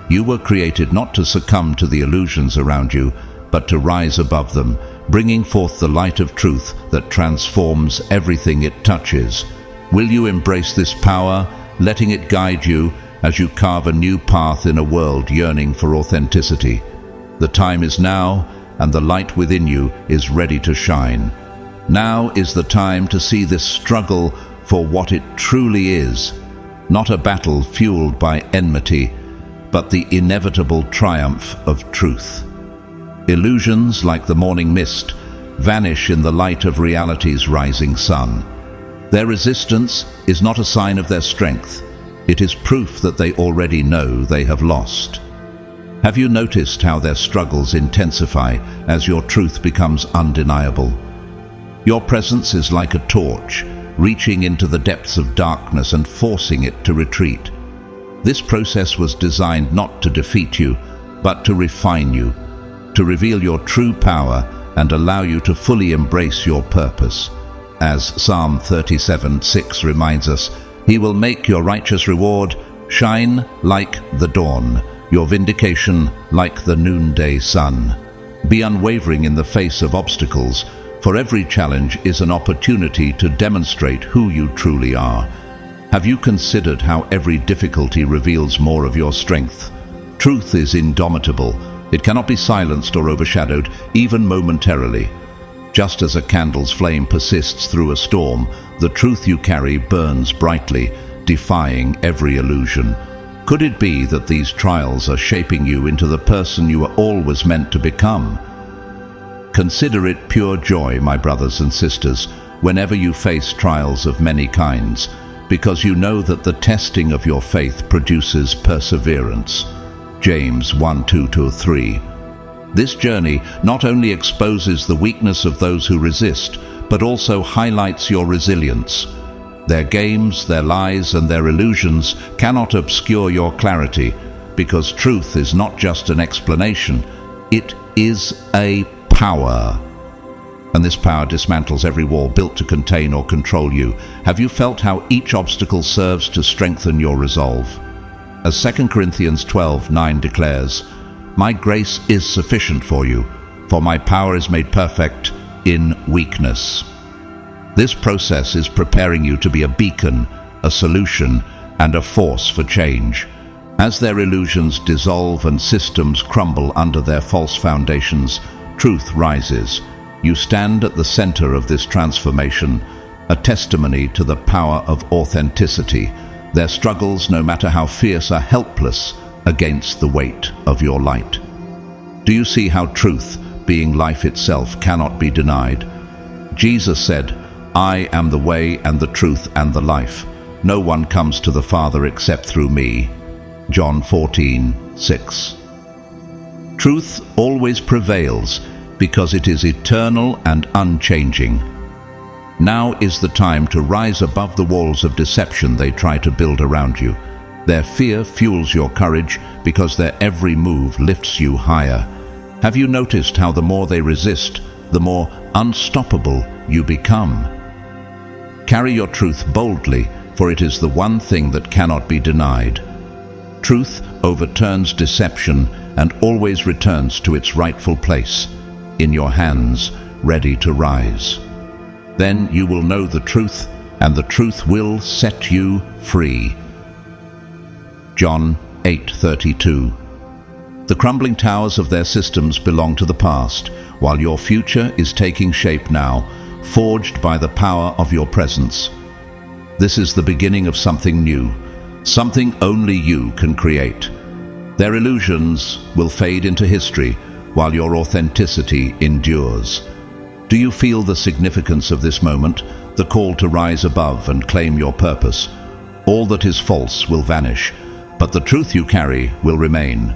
You were created not to succumb to the illusions around you, but to rise above them, bringing forth the light of truth that transforms everything it touches. Will you embrace this power, letting it guide you as you carve a new path in a world yearning for authenticity? The time is now, and the light within you is ready to shine. Now is the time to see this struggle for what it truly is, not a battle fueled by enmity, but the inevitable triumph of truth. Illusions, like the morning mist, vanish in the light of reality's rising sun. Their resistance is not a sign of their strength. It is proof that they already know they have lost. Have you noticed how their struggles intensify as your truth becomes undeniable? Your presence is like a torch, reaching into the depths of darkness and forcing it to retreat. This process was designed not to defeat you, but to refine you, to reveal your true power and allow you to fully embrace your purpose. As Psalm 37:6 reminds us, "He will make your righteous reward shine like the dawn, your vindication like the noonday sun." Be unwavering in the face of obstacles, for every challenge is an opportunity to demonstrate who you truly are. Have you considered how every difficulty reveals more of your strength? Truth is indomitable. It cannot be silenced or overshadowed, even momentarily. Just as a candle's flame persists through a storm, the truth you carry burns brightly, defying every illusion. Could it be that these trials are shaping you into the person you were always meant to become? Consider it pure joy, my brothers and sisters, whenever you face trials of many kinds, because you know that the testing of your faith produces perseverance. James 1:2-3. This journey not only exposes the weakness of those who resist, but also highlights your resilience. Their games, their lies, and their illusions cannot obscure your clarity, because truth is not just an explanation, it is a power. And this power dismantles every wall built to contain or control you. Have you felt how each obstacle serves to strengthen your resolve? As 2 Corinthians 12:9 declares, "My grace is sufficient for you, for my power is made perfect in weakness." This process is preparing you to be a beacon, a solution, and a force for change. As their illusions dissolve and systems crumble under their false foundations, truth rises. You stand at the center of this transformation, a testimony to the power of authenticity. Their struggles, no matter how fierce, are helpless against the weight of your light. Do you see how truth, being life itself, cannot be denied? Jesus said, "I am the way and the truth and the life. No one comes to the Father except through me." John 14:6. Truth always prevails because it is eternal and unchanging. Now is the time to rise above the walls of deception they try to build around you. Their fear fuels your courage because their every move lifts you higher. Have you noticed how the more they resist, the more unstoppable you become? Carry your truth boldly, for it is the one thing that cannot be denied. Truth overturns deception and always returns to its rightful place, in your hands, ready to rise. Then you will know the truth, and the truth will set you free. John 8:32. The crumbling towers of their systems belong to the past, while your future is taking shape now, forged by the power of your presence. This is the beginning of something new, something only you can create. Their illusions will fade into history, while your authenticity endures. Do you feel the significance of this moment, the call to rise above and claim your purpose? All that is false will vanish, but the truth you carry will remain.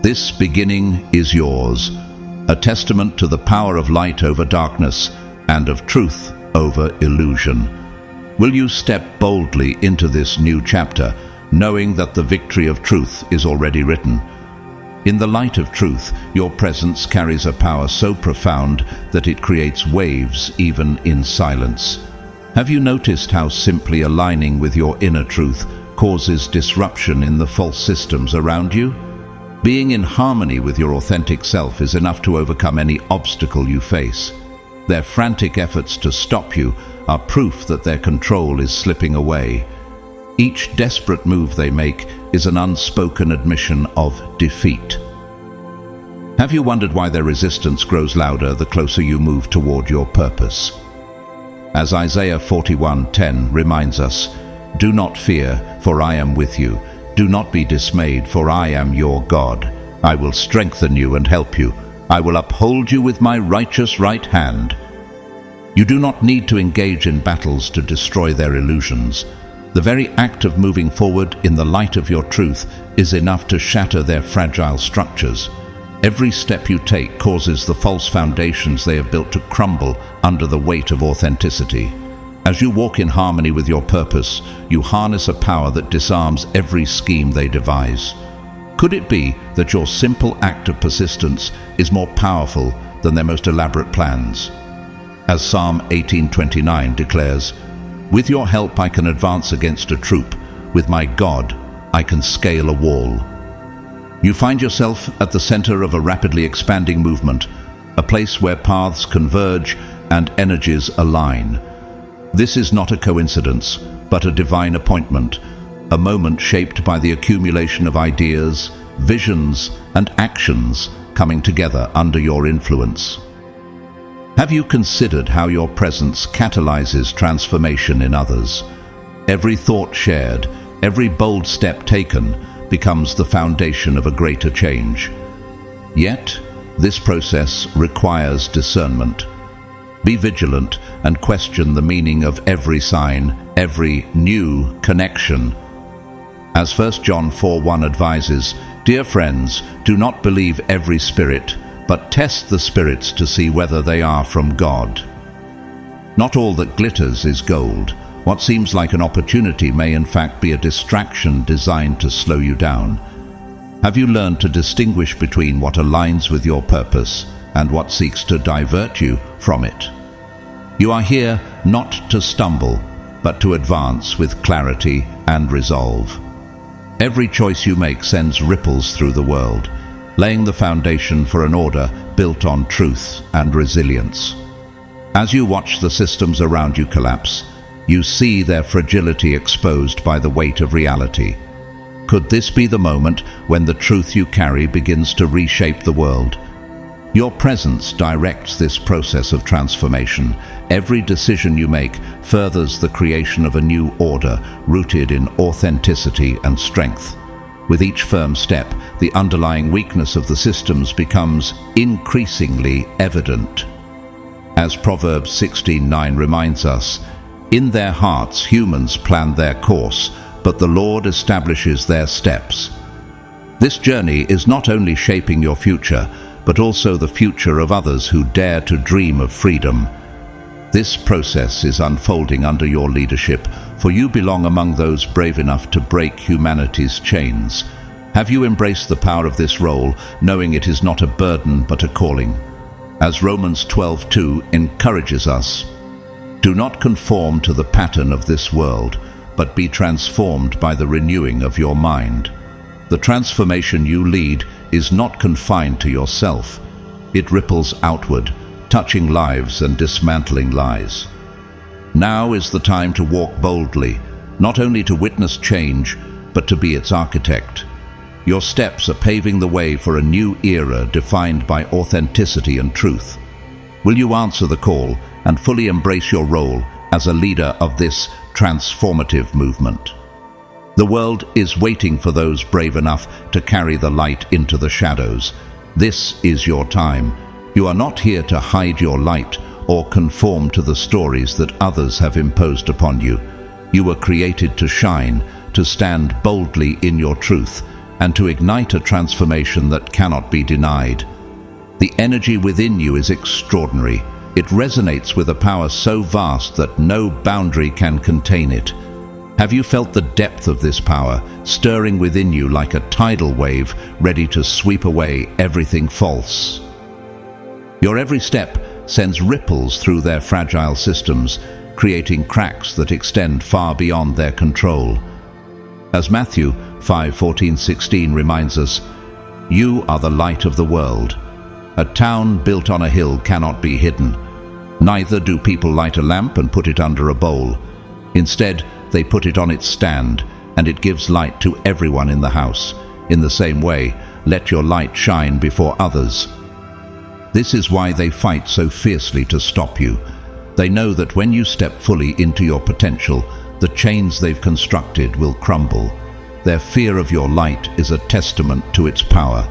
This beginning is yours, a testament to the power of light over darkness and of truth over illusion. Will you step boldly into this new chapter, knowing that the victory of truth is already written? In the light of truth, your presence carries a power so profound that it creates waves even in silence. Have you noticed how simply aligning with your inner truth causes disruption in the false systems around you? Being in harmony with your authentic self is enough to overcome any obstacle you face. Their frantic efforts to stop you are proof that their control is slipping away. Each desperate move they make is an unspoken admission of defeat. Have you wondered why their resistance grows louder the closer you move toward your purpose? As Isaiah 41:10 reminds us, "Do not fear, for I am with you. Do not be dismayed, for I am your God. I will strengthen you and help you. I will uphold you with my righteous right hand." You do not need to engage in battles to destroy their illusions. The very act of moving forward in the light of your truth is enough to shatter their fragile structures. Every step you take causes the false foundations they have built to crumble under the weight of authenticity. As you walk in harmony with your purpose, you harness a power that disarms every scheme they devise. Could it be that your simple act of persistence is more powerful than their most elaborate plans? As Psalm 18:29 declares, "With your help I can advance against a troop. With my God, I can scale a wall." You find yourself at the center of a rapidly expanding movement, a place where paths converge and energies align. This is not a coincidence, but a divine appointment, a moment shaped by the accumulation of ideas, visions, and actions coming together under your influence. Have you considered how your presence catalyzes transformation in others? Every thought shared, every bold step taken, becomes the foundation of a greater change. Yet, this process requires discernment. Be vigilant and question the meaning of every sign, every new connection. As 1 John 4:1 advises, "Dear friends, do not believe every spirit, but test the spirits to see whether they are from God." Not all that glitters is gold. What seems like an opportunity may in fact be a distraction designed to slow you down. Have you learned to distinguish between what aligns with your purpose and what seeks to divert you from it? You are here not to stumble, but to advance with clarity and resolve. Every choice you make sends ripples through the world, laying the foundation for an order built on truth and resilience. As you watch the systems around you collapse, you see their fragility exposed by the weight of reality. Could this be the moment when the truth you carry begins to reshape the world? Your presence directs this process of transformation. Every decision you make furthers the creation of a new order rooted in authenticity and strength. With each firm step, the underlying weakness of the systems becomes increasingly evident. As Proverbs 16:9 reminds us, in their hearts humans plan their course, but the Lord establishes their steps. This journey is not only shaping your future, but also the future of others who dare to dream of freedom. This process is unfolding under your leadership, for you belong among those brave enough to break humanity's chains. Have you embraced the power of this role, knowing it is not a burden but a calling? As Romans 12:2 encourages us, do not conform to the pattern of this world, but be transformed by the renewing of your mind. The transformation you lead is not confined to yourself. It ripples outward, touching lives and dismantling lies. Now is the time to walk boldly, not only to witness change, but to be its architect. Your steps are paving the way for a new era defined by authenticity and truth. Will you answer the call and fully embrace your role as a leader of this transformative movement? The world is waiting for those brave enough to carry the light into the shadows. This is your time. You are not here to hide your light or conform to the stories that others have imposed upon you. You were created to shine, to stand boldly in your truth, and to ignite a transformation that cannot be denied. The energy within you is extraordinary. It resonates with a power so vast that no boundary can contain it. Have you felt the depth of this power, stirring within you like a tidal wave, ready to sweep away everything false? Your every step sends ripples through their fragile systems, creating cracks that extend far beyond their control. As Matthew 5:14-16 reminds us, you are the light of the world. A town built on a hill cannot be hidden. Neither do people light a lamp and put it under a bowl. Instead, they put it on its stand, and it gives light to everyone in the house. In the same way, let your light shine before others. This is why they fight so fiercely to stop you. They know that when you step fully into your potential, the chains they've constructed will crumble. Their fear of your light is a testament to its power.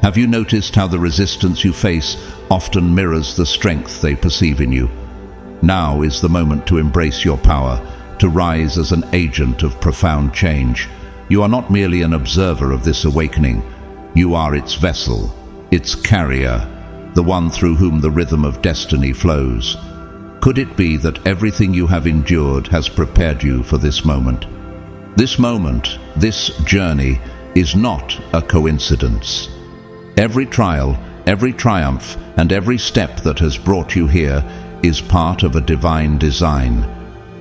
Have you noticed how the resistance you face often mirrors the strength they perceive in you? Now is the moment to embrace your power, to rise as an agent of profound change. You are not merely an observer of this awakening. You are its vessel, its carrier, the one through whom the rhythm of destiny flows. Could it be that everything you have endured has prepared you for this moment? This moment, this journey, is not a coincidence. Every trial, every triumph, and every step that has brought you here is part of a divine design.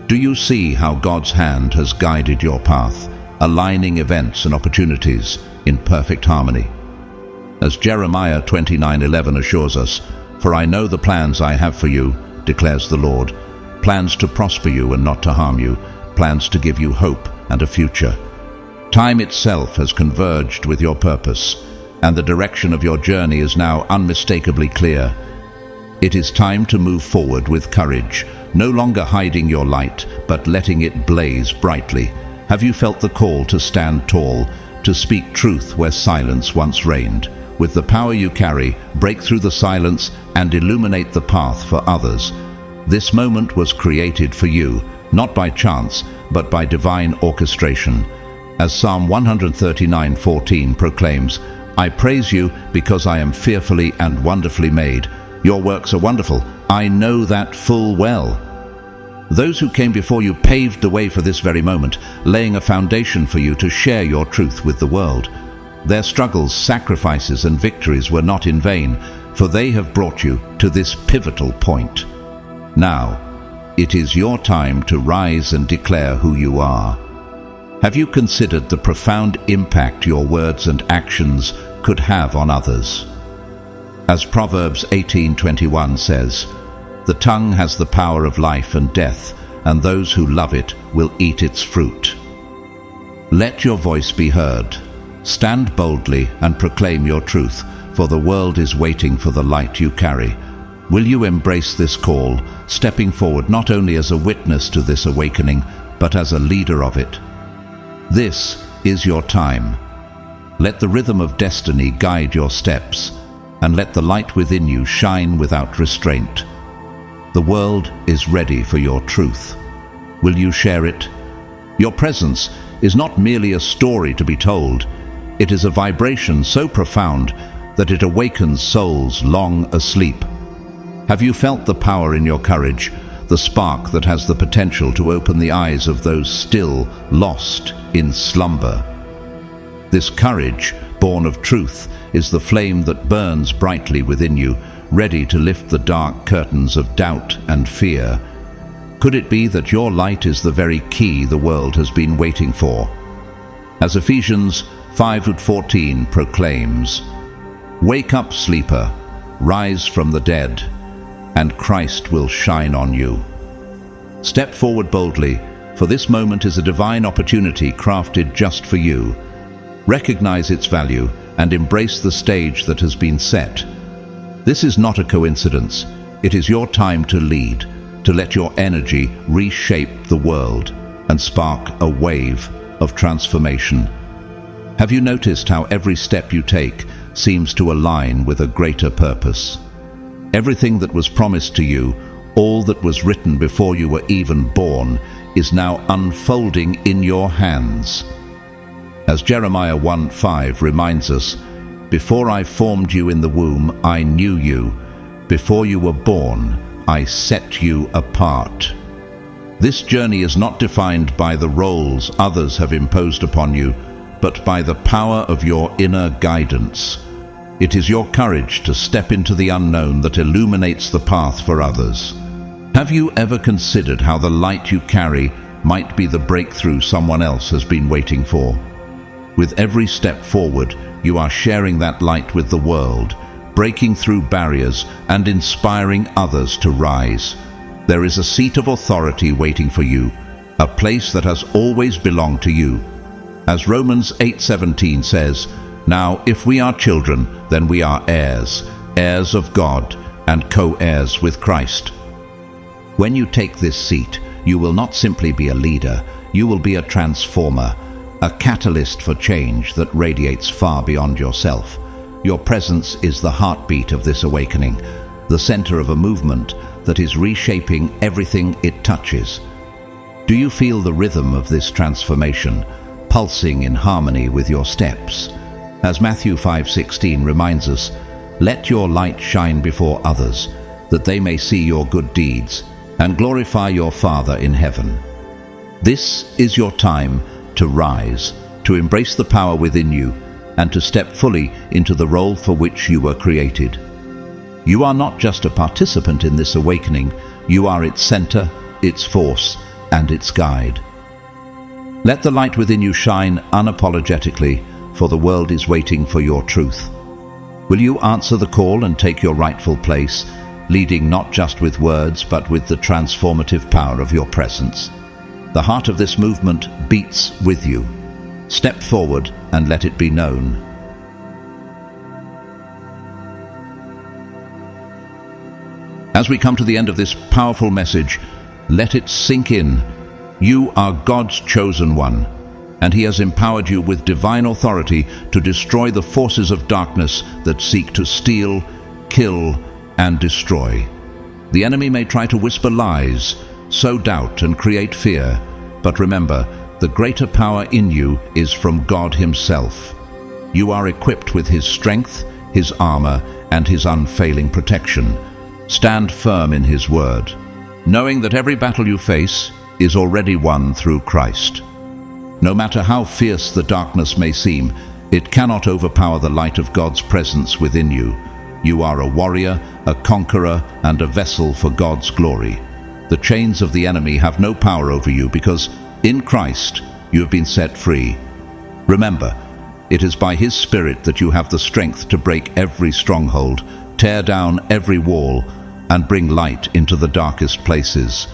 Do you see how God's hand has guided your path, aligning events and opportunities in perfect harmony? As Jeremiah 29:11 assures us, "For I know the plans I have for you, declares the Lord, plans to prosper you and not to harm you, plans to give you hope and a future." Time itself has converged with your purpose, and the direction of your journey is now unmistakably clear. It is time to move forward with courage, no longer hiding your light, but letting it blaze brightly. Have you felt the call to stand tall, to speak truth where silence once reigned? With the power you carry, break through the silence and illuminate the path for others. This moment was created for you, not by chance, but by divine orchestration. As Psalm 139:14 proclaims, "I praise you because I am fearfully and wonderfully made. Your works are wonderful. I know that full well." Those who came before you paved the way for this very moment, laying a foundation for you to share your truth with the world. Their struggles, sacrifices, and victories were not in vain, for they have brought you to this pivotal point. Now, it is your time to rise and declare who you are. Have you considered the profound impact your words and actions could have on others? As Proverbs 18:21 says, The tongue has the power of life and death, and those who love it will eat its fruit. Let your voice be heard. Stand boldly and proclaim your truth, for the world is waiting for the light you carry. Will you embrace this call, stepping forward not only as a witness to this awakening, but as a leader of it? This is your time. Let the rhythm of destiny guide your steps, and let the light within you shine without restraint. The world is ready for your truth. Will you share it? Your presence is not merely a story to be told. It is a vibration so profound that it awakens souls long asleep. Have you felt the power in your courage, the spark that has the potential to open the eyes of those still lost in slumber? This courage, born of truth, is the flame that burns brightly within you, ready to lift the dark curtains of doubt and fear. Could it be that your light is the very key the world has been waiting for? As Ephesians 5:14 proclaims, "Wake up, sleeper, rise from the dead, and Christ will shine on you." Step forward boldly, for this moment is a divine opportunity crafted just for you. Recognize its value and embrace the stage that has been set. This is not a coincidence. It is your time to lead, to let your energy reshape the world and spark a wave of transformation. Have you noticed how every step you take seems to align with a greater purpose? Everything that was promised to you, all that was written before you were even born, is now unfolding in your hands. As Jeremiah 1:5 reminds us, "Before I formed you in the womb, I knew you. Before you were born, I set you apart." This journey is not defined by the roles others have imposed upon you, but by the power of your inner guidance. It is your courage to step into the unknown that illuminates the path for others. Have you ever considered how the light you carry might be the breakthrough someone else has been waiting for? With every step forward, you are sharing that light with the world, breaking through barriers and inspiring others to rise. There is a seat of authority waiting for you, a place that has always belonged to you. As Romans 8:17 says, "Now if we are children, then we are heirs, heirs of God, and co-heirs with Christ." When you take this seat, you will not simply be a leader, you will be a transformer, a catalyst for change that radiates far beyond yourself. Your presence is the heartbeat of this awakening, the center of a movement that is reshaping everything it touches. Do you feel the rhythm of this transformation, pulsing in harmony with your steps? As Matthew 5:16 reminds us, "Let your light shine before others, that they may see your good deeds and glorify your Father in heaven." This is your time to rise, to embrace the power within you, and to step fully into the role for which you were created. You are not just a participant in this awakening, you are its center, its force, and its guide. Let the light within you shine unapologetically, for the world is waiting for your truth. Will you answer the call and take your rightful place, leading not just with words, but with the transformative power of your presence? The heart of this movement beats with you. Step forward and let it be known. As we come to the end of this powerful message, let it sink in. You are God's chosen one, and He has empowered you with divine authority to destroy the forces of darkness that seek to steal, kill, and destroy. The enemy may try to whisper lies, sow doubt, and create fear, but remember, the greater power in you is from God Himself. You are equipped with His strength, His armor, and His unfailing protection. Stand firm in His word, knowing that every battle you face is already won through Christ. No matter how fierce the darkness may seem, it cannot overpower the light of God's presence within you. You are a warrior, a conqueror, and a vessel for God's glory. The chains of the enemy have no power over you because in Christ you have been set free. Remember, it is by His Spirit that you have the strength to break every stronghold, tear down every wall, and bring light into the darkest places.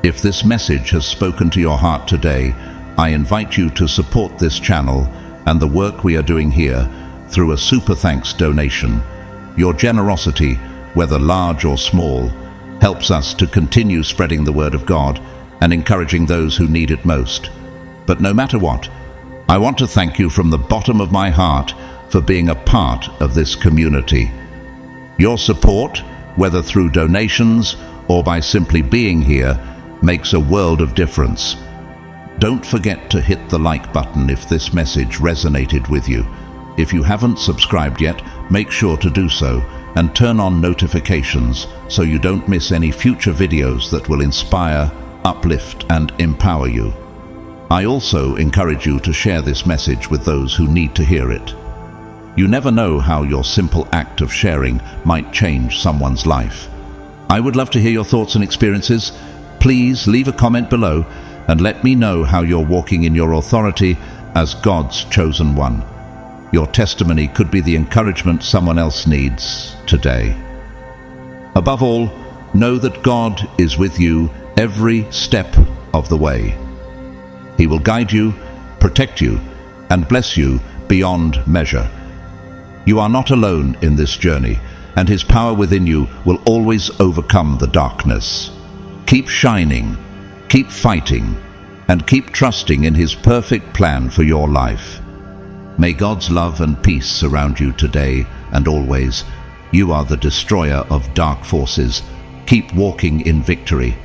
If this message has spoken to your heart today, I invite you to support this channel and the work we are doing here through a super thanks donation. Your generosity, whether large or small, helps us to continue spreading the word of God and encouraging those who need it most. But no matter what, I want to thank you from the bottom of my heart for being a part of this community. Your support, whether through donations or by simply being here, makes a world of difference. Don't forget to hit the like button if this message resonated with you. If you haven't subscribed yet, make sure to do so and turn on notifications so you don't miss any future videos that will inspire, uplift, and empower you. I also encourage you to share this message with those who need to hear it. You never know how your simple act of sharing might change someone's life. I would love to hear your thoughts and experiences. Please leave a comment below and let me know how you're walking in your authority as God's chosen one. Your testimony could be the encouragement someone else needs today. Above all, know that God is with you every step of the way. He will guide you, protect you, and bless you beyond measure. You are not alone in this journey, and His power within you will always overcome the darkness. Keep shining, keep fighting, and keep trusting in His perfect plan for your life. May God's love and peace surround you today and always. You are the destroyer of dark forces. Keep walking in victory.